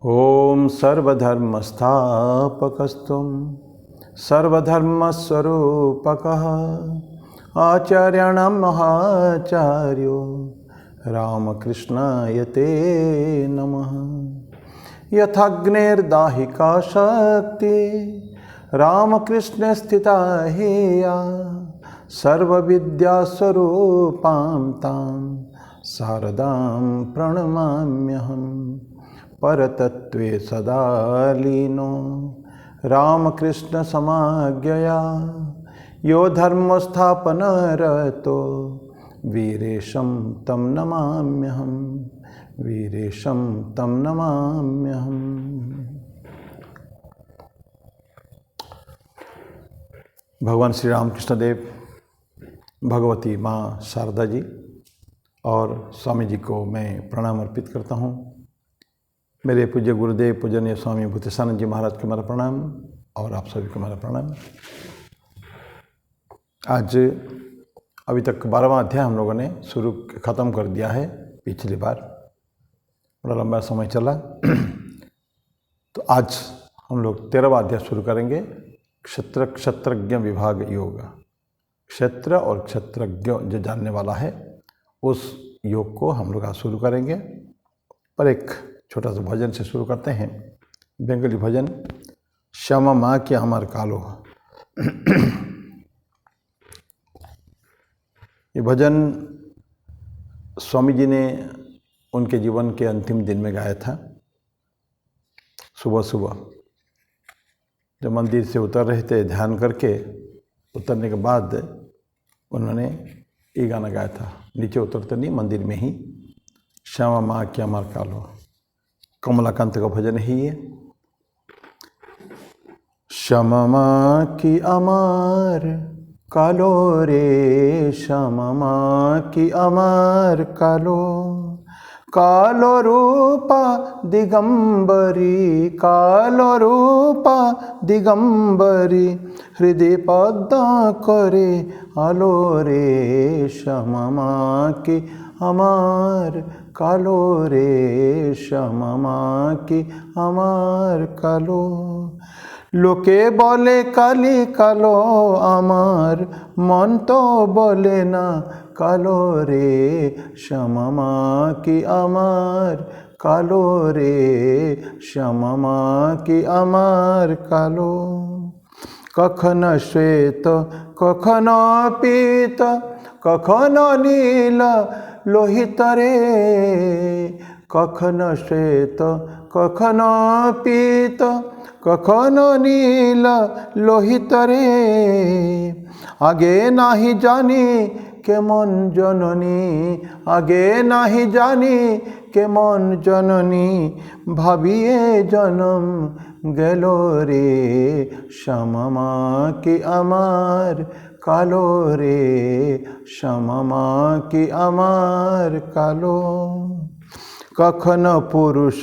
ओम सर्वधर्मस्थापकस्त्वं सर्वधर्मस्वरूपकः आचार्याणां महाचार्यो रामकृष्णाय ते नमः। यथाग्नेर्दाहिका शक्ति रामकृष्णे स्थिता हेया सर्वविद्यास्वरूपां तां शारदां प्रणमाम्यहम्। परतत्त्वे सदा लीनो रामकृष्ण समाज्ञया यो धर्मस्थापनरतो वीरेशं तं नमाम्यहम्। वीरेशं तं नमाम्यहम्। भगवान श्री रामकृष्ण देव, भगवती माँ शारदा जी और स्वामी जी को मैं प्रणाम अर्पित करता हूँ। मेरे पूज्य गुरुदेव पूजनीय स्वामी भूतेशानंद जी महाराज को मेरा प्रणाम और आप सभी को मेरा प्रणाम। आज अभी तक 12वां अध्याय हम लोगों ने ख़त्म कर दिया है। पिछली बार बड़ा लंबा समय चला तो आज हम लोग 13वां अध्याय शुरू करेंगे। क्षत्रज्ञ विभाग योग। क्षेत्र और क्षत्रज्ञ जो जानने वाला है उस योग को हम लोग आज शुरू करेंगे। पर एक छोटा सा भजन से शुरू करते हैं। बंगाली भजन श्यामा माँ की अमर कालो। ये भजन स्वामी जी ने उनके जीवन के अंतिम दिन में गाया था। सुबह सुबह जब मंदिर से उतर रहे थे, ध्यान करके उतरने के बाद उन्होंने ये गाना गाया था। नीचे उतरते नहीं, मंदिर में ही श्यामा माँ की अमर कालो। कमलाकांत का भजन है ये। श्यामा माँ की अमर कालो रे, श्यामा माँ की अमर कालो। कालो रूपा दिगंबरी, कालो रूपा दिगंबरी। हृदय पद्म करे आलो रे, श्यामा माँ की अमर कालो रे, श्यामा माँ की अमर कालो। लोके बोले काली कालो अमर, मन तो बोले ना कालो रे, श्यामा माँ की अमर कालो रे, श्यामा माँ की अमर कालो। कखन श्वेत कखन पीत कखन नील लोहित रे। कखन श्वेत कखन पीत कखन नील लोहित रे। आगे नाही जानी केमन जननी, आगे नाही जानी केमन जननी। भाबिए जन्म गेलो रे, श्यामा माँ की अमर कालो रे, श्यामा माँ की अमर कालो। कखन पुरुष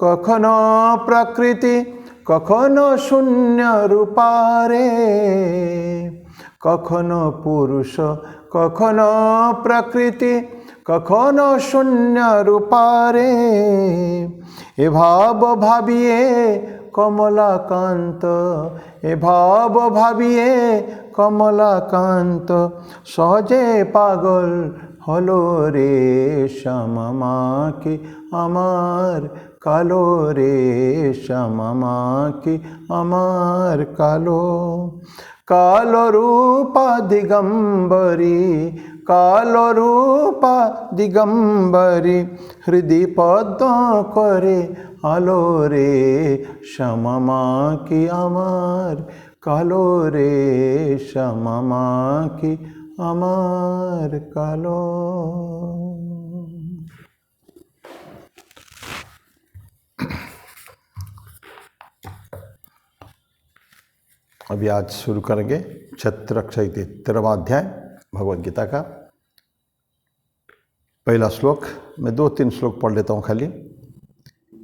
कखन प्रकृति कखन शून्य रूपा रे। कखन पुरुष कखन प्रकृति कखन शून्य रूपा रे। ए भाव भाबिए कमलाकांत, ए भाव भाबिए कमलाकांत। सहजे पागल हलो रे, श्यामा माँ की अमर कालो रे, श्यामा माँ की अमर कालो। कालो रूपा दिगंबरी, कालो रूपा दिगंबरी। हृदय पद्म करे आलो रे, श्यामा माँ की अमर कालो रे, श्यामा माँ की अमर कालो। अभी आज शुरू करेंगे क्षत्रज्ञ 13वां अध्याय भगवद गीता का। पहला श्लोक, मैं 2-3 श्लोक पढ़ लेता हूँ खाली।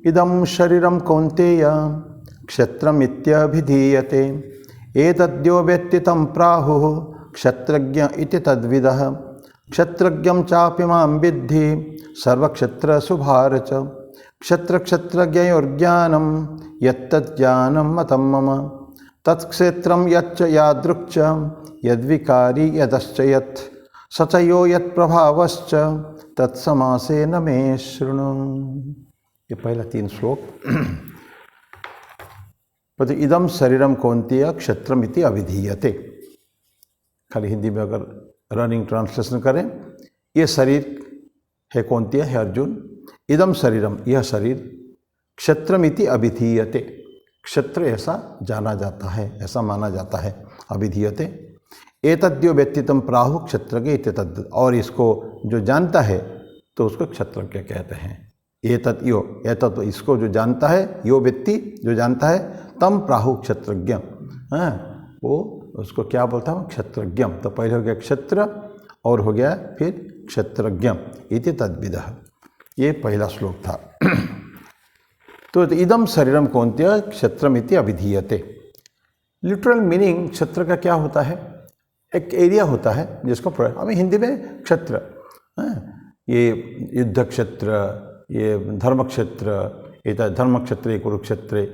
इदं शरीरं कौन्तेय क्षत्रमित्यभिधीयते, एतद्यो वेत्ति तं प्राहुः क्षत्रज्ञ इति तद्विदः। क्षत्रज्ञं चापि मां विद्धि सर्वक्षेत्रशुभार च। क्षत्र क्षत्रज्ञयोर्ज्ञानं यत्तज्ज्ञानं मतं मम तत्क्षेत्रं यच्च यादृक् यद्विकारी यदश्च यत् स च यो यत्प्रभावश्च तत्समासेन मे शृणु। ये पहला 3 श्लोक। तो इदम शरीरम कौन्तेय क्षत्रमिति अभिधीयते। खाली हिंदी में अगर रनिंग ट्रांसलेशन करें, ये शरीर है कौन्तेय, है अर्जुन। इदम शरीरम, यह शरीर, क्षत्रमिति अभिधीयते, क्षत्र ऐसा जाना जाता है, ऐसा माना जाता है। अभिधीयते एतद्यो व्यक्तित्व प्राहु क्षत्रज्ञ इत्येतद्, और इसको जो जानता है तो उसको क्षत्रज्ञ कहते हैं। एतद्यो, एतद् इसको जो जानता है, यो व्यक्ति जो जानता है, तम प्राहु क्षत्रज्ञ, वो उसको क्या बोलता है? क्षत्रज्ञ। तो पहले हो गया क्षत्र और हो गया फिर क्षत्रज्ञ इति तद्विदः। ये पहला श्लोक था। तो इदम शरीरम कौन्तेय क्षत्रमिति अभिधीयते। लिटरल मीनिंग क्षत्र का क्या होता है? एक एरिया होता है जिसको हमें हिंदी में क्षत्र, ये युद्ध क्षेत्र, ये धर्म क्षेत्र, ये धर्म क्षेत्र कुरुक्षेत्र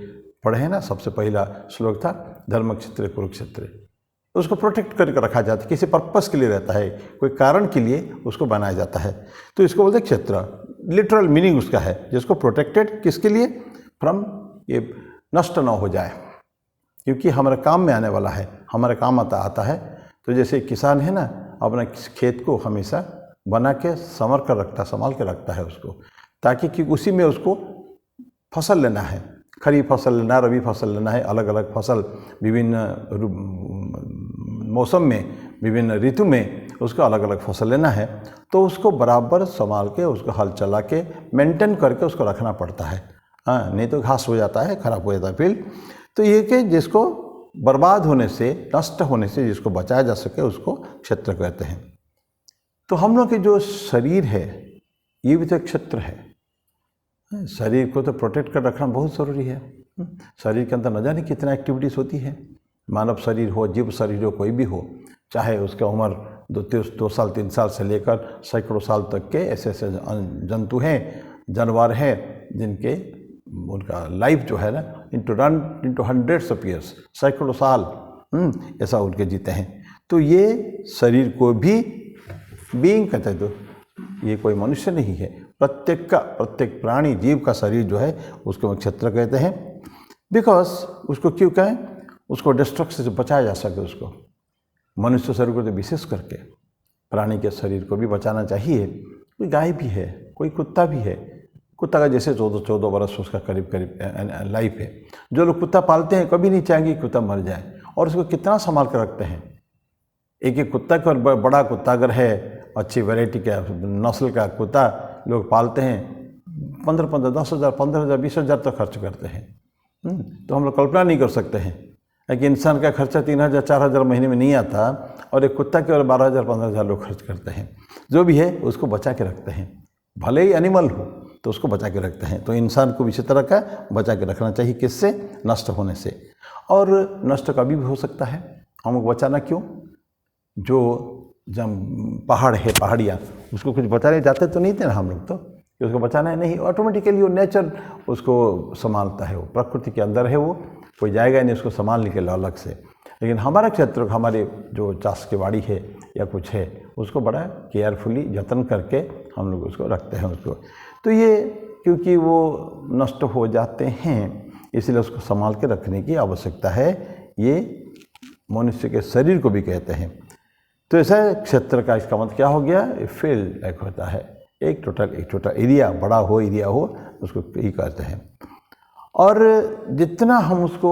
पढ़े हैं ना। सबसे पहला श्लोक था धर्म क्षेत्र कुरुक्षेत्र। उसको प्रोटेक्ट करके रखा जाता है, किसी पर्पस के लिए रहता है, कोई कारण के लिए उसको बनाया जाता है, तो इसको बोलते हैं क्षेत्र। लिटरल मीनिंग उसका है जिसको प्रोटेक्टेड, किसके लिए? फ्रॉम, ये नष्ट ना हो जाए, क्योंकि हमारे काम में आने वाला है, हमारे काम आता है। तो जैसे किसान है ना, अपना खेत को हमेशा बना के संवर कर रखता, संभाल के रखता है उसको, ताकि कि उसी में उसको फसल लेना है, खरीफ फसल लेना, रबी फसल लेना है, अलग अलग फसल विभिन्न मौसम में, विभिन्न ऋतु में उसको अलग अलग फसल लेना है। तो उसको बराबर संभाल के, उसको हल चला के, मेंटेन करके उसको रखना पड़ता है। नहीं तो घास हो जाता है, खराब हो जाता है फील्ड। तो ये कि जिसको बर्बाद होने से, नष्ट होने से जिसको बचाया जा सके, उसको क्षेत्र कहते हैं। तो हम लोग के जो शरीर है, ये भी तो एक क्षेत्र है। शरीर को तो प्रोटेक्ट कर रखना बहुत ज़रूरी है। शरीर के अंदर न जाने कितना एक्टिविटीज़ होती है। मानव शरीर हो, जीव शरीर हो, कोई भी हो, चाहे उसका उम्र 2 साल 3 साल से लेकर सैकड़ों साल तक के ऐसे जंतु हैं, जानवर हैं, जिनके उनका लाइफ जो है ना इंटू हंड्रेड्स ऑफ ईयर्स, सैकड़ों साल ऐसा उनके जीते हैं। तो ये शरीर को भी बीइंग कहते हैं। तो ये कोई मनुष्य नहीं है, प्रत्येक प्राणी जीव का शरीर जो है उसको क्षेत्र कहते हैं। बिकॉज उसको क्यों कहें? उसको डिस्ट्रक्शन से बचाया जा सके। उसको मनुष्य शरीर को तो विशेष करके प्राणी के शरीर को भी बचाना चाहिए। कोई गाय भी है, कोई कुत्ता भी है। कुत्ता का जैसे 14 बरस उसका करीब लाइफ है। जो लोग कुत्ता पालते हैं कभी नहीं चाहेंगे कि कुत्ता मर जाए, और उसको कितना संभाल कर रखते हैं। एक कुत्ता का, बड़ा कुत्ता अगर है, अच्छी वैरायटी का नस्ल का कुत्ता लोग पालते हैं, 15,000, 10,000, 15,000, 20,000 तक खर्च करते हैं। तो हम लोग कल्पना नहीं कर सकते हैं कि इंसान का खर्चा 3,000, 4,000 महीने में नहीं आता, और एक कुत्ता के और 12,000, 15,000 लोग खर्च करते हैं। जो भी है उसको बचा के रखते हैं, भले ही एनिमल हो तो उसको बचा के रखते हैं। तो इंसान को इसी तरह का बचा के रखना चाहिए। किससे? नष्ट होने से। और नष्ट कभी भी हो सकता है। हमको बचाना क्यों? जो जब पहाड़ है, पहाड़ियाँ, उसको कुछ बचाने जाते तो नहीं थे ना हम लोग, तो कि उसको बचाना है नहीं, ऑटोमेटिकली वो नेचर उसको संभालता है। वो प्रकृति के अंदर है, वो कोई जाएगा नहीं उसको संभालने के लिए अलग से। लेकिन हमारा क्षेत्र, हमारे जो चाष की बाड़ी है या कुछ है, उसको बड़ा केयरफुली जतन करके हम लोग उसको रखते हैं उसको। तो ये क्योंकि वो नष्ट हो जाते हैं, इसलिए उसको संभाल के रखने की आवश्यकता है। ये मनुष्य के शरीर को भी कहते हैं। तो ऐसा क्षेत्र का इसका मतलब क्या हो गया? फील्ड एक होता है, एक टोटल एरिया, बड़ा हो एरिया हो, उसको यही कहते हैं। और जितना हम उसको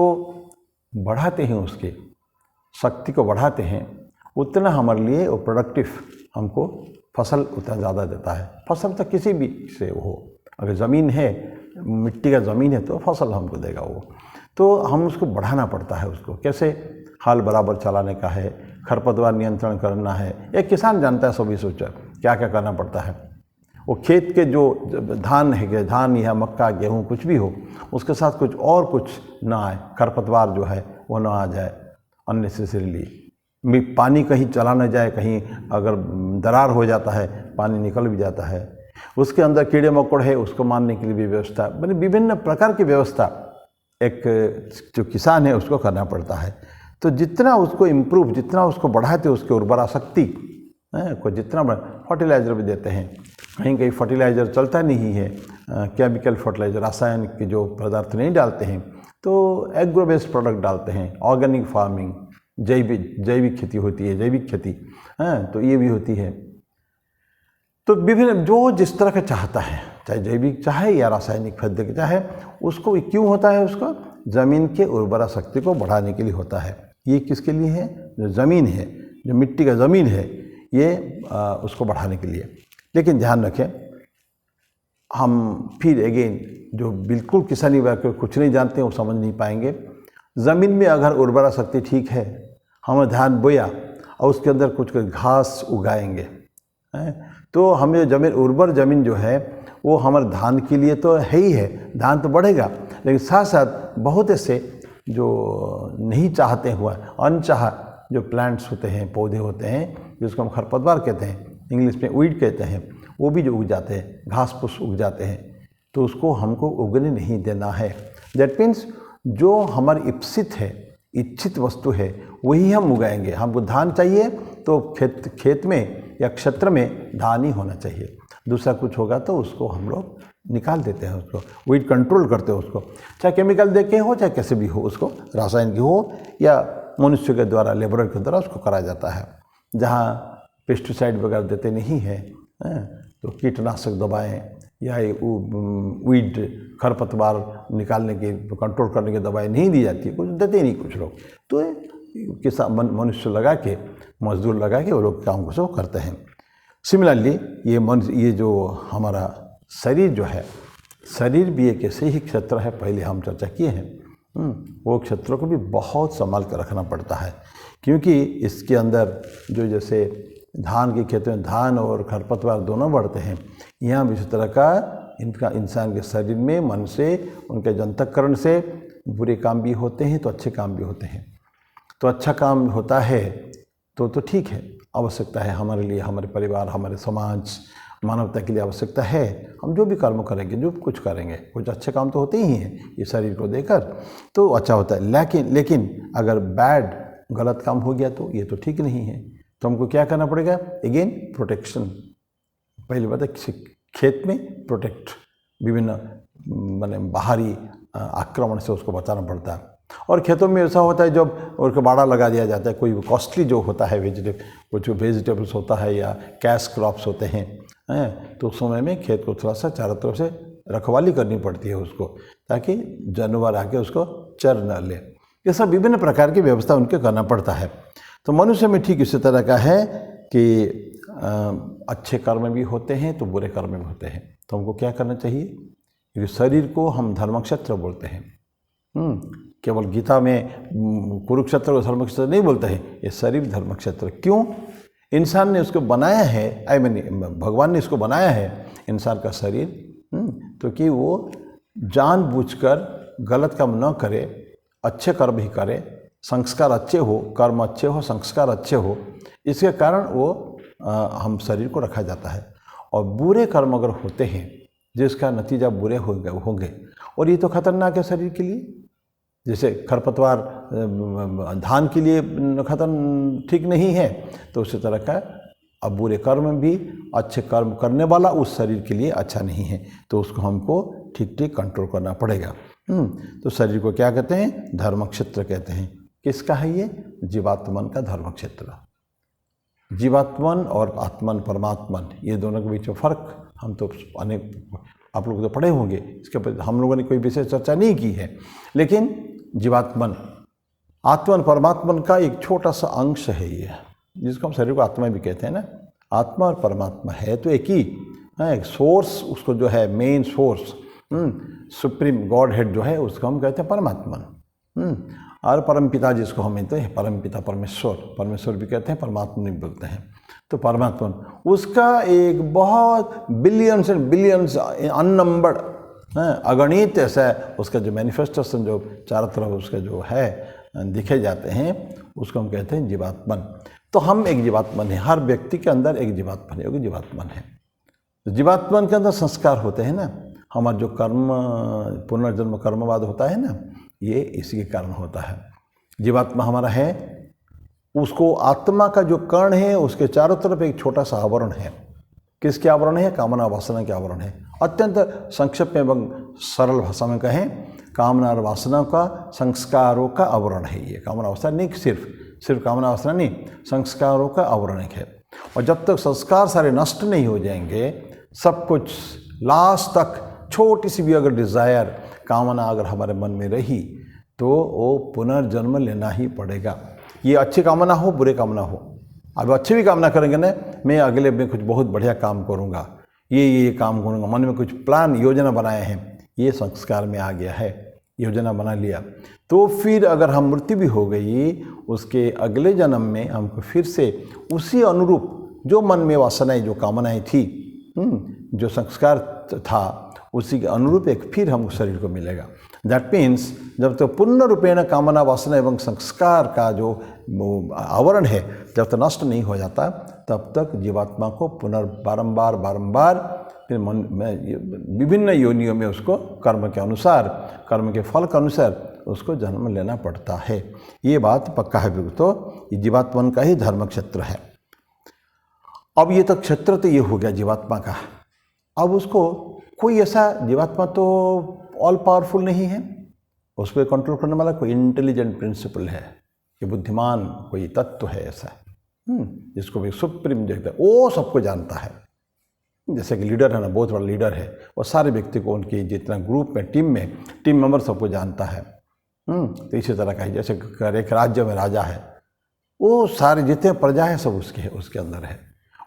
बढ़ाते हैं, उसके शक्ति को बढ़ाते हैं, उतना हमारे लिए वो प्रोडक्टिव, हमको फसल उतना ज़्यादा देता है। फसल तो किसी भी से हो, अगर ज़मीन है, मिट्टी का ज़मीन है तो फसल हमको देगा वो। तो हम उसको बढ़ाना पड़ता है। उसको कैसे? हाल बराबर चलाने का है, खरपतवार नियंत्रण करना है। एक किसान जानता है सभी सोचा क्या क्या करना पड़ता है। वो खेत के जो धान है, धान या मक्का, गेहूँ कुछ भी हो, उसके साथ कुछ ना आए, खरपतवार जो है वो ना आ जाए अननेसेसरीली। पानी कहीं चला न जाए, कहीं अगर दरार हो जाता है पानी निकल भी जाता है। उसके अंदर कीड़े मकोड़े है उसको मारने के लिए भी व्यवस्था, मैंने विभिन्न प्रकार की व्यवस्था एक जो किसान है उसको करना पड़ता है। तो जितना उसको इम्प्रूव, जितना उसको बढ़ाते उसकी उर्वरा शक्ति को जितना फर्टिलाइज़र भी देते हैं, कहीं कहीं फर्टिलाइज़र चलता नहीं है, केमिकल फर्टिलाइज़र रासायनिक के जो पदार्थ नहीं डालते हैं, तो एग्रो बेस्ड प्रोडक्ट डालते हैं, ऑर्गेनिक फार्मिंग, जैविक खेती होती है, जैविक खेती तो ये भी होती है। तो विभिन्न जो जिस तरह का चाहता है, चाहे जैविक चाहे या रासायनिक पद्धति चाहे, उसको क्यों होता है, उसको ज़मीन के उर्वरा शक्ति को बढ़ाने के लिए होता है। ये किसके लिए है, जो ज़मीन है, जो मिट्टी का ज़मीन है, ये उसको बढ़ाने के लिए। लेकिन ध्यान रखें, हम फिर अगेन जो बिल्कुल किसानी वर्ग को कुछ नहीं जानते हैं वो समझ नहीं पाएंगे। ज़मीन में अगर उर्वरा शक्ति ठीक है, हमने धान बोया और उसके अंदर कुछ घास उगाएंगे, तो हमें ज़मीन, उर्वर ज़मीन जो है वो हमारे धान के लिए तो है ही है, धान तो बढ़ेगा, लेकिन साथ साथ बहुत ऐसे जो नहीं चाहते हुआ अनचाहा जो प्लांट्स होते हैं, पौधे होते हैं, जिसको हम खरपतवार कहते हैं, इंग्लिश में वीड कहते हैं, वो भी जो उग जाते हैं, घास फूस उग जाते हैं, तो उसको हमको उगने नहीं देना है। दैट मीन्स जो हमारी इप्सित है, इच्छित वस्तु है, वही हम उगाएंगे। हमको धान चाहिए तो खेत में या क्षेत्र में धान ही होना चाहिए, दूसरा कुछ होगा तो उसको हम लोग निकाल देते हैं, उसको वीड कंट्रोल करते हैं, उसको चाहे केमिकल दे के हो चाहे कैसे भी हो, उसको रासायनिक हो या मनुष्य के द्वारा, लेबर के द्वारा उसको कराया जाता है। जहाँ पेस्टिसाइड वगैरह देते नहीं हैं, तो कीटनाशक दवाएं या वीड खरपतवार निकालने की, कंट्रोल करने की दवाएं नहीं दी जाती, कुछ देते नहीं कुछ लोग, तो किसान मनुष्य लगा के, मजदूर लगा के वो लोग काम को सब करते हैं। सिमिलरली ये जो हमारा शरीर जो है, शरीर भी एक ऐसे ही क्षेत्र है, पहले हम चर्चा किए हैं, वो क्षेत्रों को भी बहुत संभाल कर रखना पड़ता है, क्योंकि इसके अंदर जो जैसे धान के खेतों में धान और खरपतवार दोनों बढ़ते हैं, यहाँ भी इसी तरह का इनका इंसान के शरीर में, मन से, उनके जंतकरण से बुरे काम भी होते हैं तो अच्छे काम भी होते हैं। तो अच्छा काम होता है तो ठीक है, आवश्यकता है हमारे लिए, हमारे परिवार, हमारे समाज, मानवता के लिए आवश्यकता है। हम जो भी कर्म करेंगे, जो कुछ करेंगे, कुछ अच्छे काम तो होते ही हैं ये शरीर को देकर, तो अच्छा होता है। लेकिन अगर बैड, गलत काम हो गया तो ये तो ठीक नहीं है, तो हमको क्या करना पड़ेगा, अगेन प्रोटेक्शन। पहली बात है खेत में प्रोटेक्ट, विभिन्न माने बाहरी आक्रमण से उसको बचाना पड़ता है। और खेतों में ऐसा होता है जब उसको बाड़ा लगा दिया जाता है, कोई कॉस्टली जो होता है कुछ वेजिटेबल्स होता है या कैश क्रॉप्स होते हैं, तो उस समय में खेत को थोड़ा सा चारों तरफ से रखवाली करनी पड़ती है उसको, ताकि जानवर आके उसको चर न ले। ये सब विभिन्न प्रकार की व्यवस्था उनके करना पड़ता है। तो मनुष्य में ठीक इसी तरह का है कि अच्छे कर्म भी होते हैं तो बुरे कर्म भी होते हैं। तो हमको क्या करना चाहिए, क्योंकि शरीर को हम धर्मक्षेत्र बोलते हैं। केवल गीता में कुरुक्षेत्र को धर्मक्षेत्र नहीं बोलते हैं, ये शरीर धर्मक्षेत्र। क्यों? इंसान ने उसको बनाया है, भगवान ने इसको बनाया है इंसान का शरीर, तो कि वो जानबूझकर गलत काम न करे, अच्छे कर्म ही करे, संस्कार अच्छे हो, कर्म अच्छे हो, संस्कार अच्छे हो, इसके कारण वो हम शरीर को रखा जाता है। और बुरे कर्म अगर होते हैं जिसका नतीजा बुरे होंगे, और ये तो खतरनाक है शरीर के लिए। जैसे खरपतवार धान के लिए ठीक नहीं है, तो उसी तरह का अब बुरे कर्म भी, अच्छे कर्म करने वाला उस शरीर के लिए अच्छा नहीं है, तो उसको हमको ठीक ठीक कंट्रोल करना पड़ेगा। तो शरीर को क्या कहते हैं, धर्मक्षेत्र कहते हैं। किसका है ये? जीवात्मन का धर्मक्षेत्र। जीवात्मन और आत्मन, परमात्मन, ये दोनों के बीच में फर्क हम तो अनेक, आप लोग तो पढ़े होंगे, इसके ऊपर हम लोगों ने कोई विशेष चर्चा नहीं की है। लेकिन जीवात्मन, आत्मन, परमात्मन का एक छोटा सा अंश है ये, जिसको हम शरीर को आत्मा भी कहते हैं ना। आत्मा और परमात्मा है तो एक ही, एक सोर्स, उसको जो है main source, supreme God head जो है, उसको हम कहते हैं परमात्मन। और परमपिता जिसको हम कहते हैं परमपिता, परमेश्वर भी कहते हैं, परमात्मा भी बोलते हैं। तो परमात्मा, उसका एक बहुत बिलियंस एंड बिलियंस, अननंबर्ड, अगणित ऐसा उसका जो मैनिफेस्टेशन जो चारों तरफ उसका जो है दिखे जाते हैं, उसको हम कहते हैं जीवात्मन। तो हम एक जीवात्मन है, हर व्यक्ति के अंदर एक जीवात्मन है, एक जीवात्मन है। तो जीवात्मा के अंदर संस्कार होते हैं ना, हमारा जो कर्म पुनर्जन्म कर्मवाद होता है ना, ये इसी के कारण होता है। जीवात्मा हमारा है, उसको आत्मा का जो कर्ण है उसके चारों तरफ एक छोटा सा आवरण है। किसके आवरण है? कामना वासना के आवरण है। अत्यंत संक्षिप्त एवं सरल भाषा में कहें, कामना और वासना का संस्कारों का आवरण है ये। कामना वासना नहीं, सिर्फ कामना वासना नहीं, संस्कारों का आवरण है। और जब तक संस्कार सारे नष्ट नहीं हो जाएंगे, सब कुछ लास्ट तक छोटी सी भी अगर डिज़ायर कामना अगर हमारे मन में रही तो वो पुनर्जन्म लेना ही पड़ेगा। ये अच्छी कामना हो, बुरे कामना हो। अब अच्छी भी कामना करेंगे ना, मैं अगले में कुछ बहुत बढ़िया काम करूँगा, ये काम करूँगा, मन में कुछ प्लान योजना बनाए हैं, ये संस्कार में आ गया है, योजना बना लिया। तो फिर अगर हम मृत्यु भी हो गई, उसके अगले जन्म में हमको फिर से उसी अनुरूप जो मन में वासनाएं, जो कामनाएं थी, जो संस्कार था, उसी के अनुरूप एक फिर हमको शरीर को मिलेगा। दैट मीन्स जब तक पूर्ण रूपेण कामना वासना एवं संस्कार का जो आवरण है जब तक नष्ट नहीं हो जाता, तब तक जीवात्मा को बारंबार फिर मन में विभिन्न योनियों में उसको कर्म के अनुसार, कर्म के फल के अनुसार उसको जन्म लेना पड़ता है। ये बात पक्का है बिल्कुल। तो ये जीवात्मा का ही धर्म क्षेत्र है। अब ये तो क्षेत्र तो ये हो गया जीवात्मा का। अब उसको कोई ऐसा, जीवात्मा तो ऑल पावरफुल नहीं है, उसको कंट्रोल करने वाला कोई इंटेलिजेंट प्रिंसिपल है, कि बुद्धिमान कोई तत्व है ऐसा, जिसको भी सुप्रीम देखता है, वो सबको जानता है। जैसे कि लीडर है ना, बहुत बड़ा लीडर है, वो सारे व्यक्ति को, उनके जितना ग्रुप में, टीम मेंबर सबको जानता है। तो इसी तरह का है, जैसे एक राज्य में राजा है, वो सारे जितने प्रजा है सब उसके अंदर है।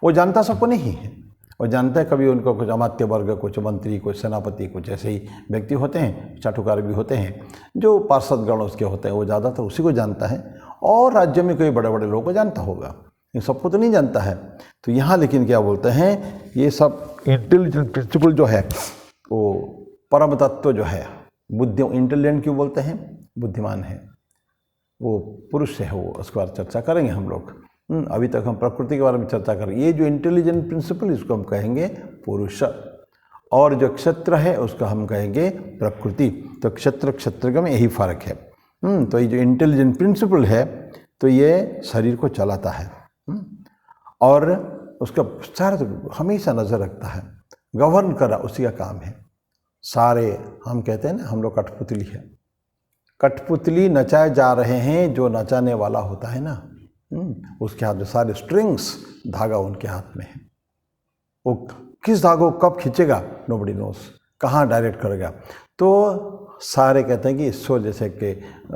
वो जानता सबको नहीं है, वो जानता है कभी उनको कुछ अमात्य वर्ग, कुछ मंत्री, कुछ सेनापति, कुछ ऐसे ही व्यक्ति होते हैं, चाटुकार भी होते हैं, जो पार्षद गण उसके होते हैं, वो ज़्यादातर उसी को जानता है। और राज्य में कोई बड़े बड़े लोगों को जानता होगा, इन सबको तो नहीं जानता है। तो यहाँ लेकिन क्या बोलते हैं, ये सब इंटेलिजेंट प्रिंसिपल जो है, वो परम तत्व जो है, बुद्धि, इंटेलिजेंट क्यों बोलते हैं? बुद्धिमान है, वो पुरुष है, वो उसके बारे में चर्चा करेंगे हम लोग। अभी तक हम प्रकृति के बारे में चर्चा करें। ये जो इंटेलिजेंट प्रिंसिपल, इसको हम कहेंगे पुरुष, और जो क्षेत्र है उसको हम कहेंगे प्रकृति। तो क्षेत्र में यही फर्क है। तो ये जो इंटेलिजेंट प्रिंसिपल है, तो ये शरीर को चलाता है, और उसका सारा हमेशा नज़र रखता है, गवर्न करा, उसी का काम है। सारे हम कहते हैं ना, हम लोग कठपुतली है, कठपुतली नचाए जा रहे हैं, जो नचाने वाला होता है ना, उसके हाथ में सारे स्ट्रिंग्स, धागा उनके हाथ में है। वो किस धागों को कब खींचेगा नोबडी नोस, कहाँ डायरेक्ट करेगा। तो सारे कहते हैं कि ईश्वर जैसे कि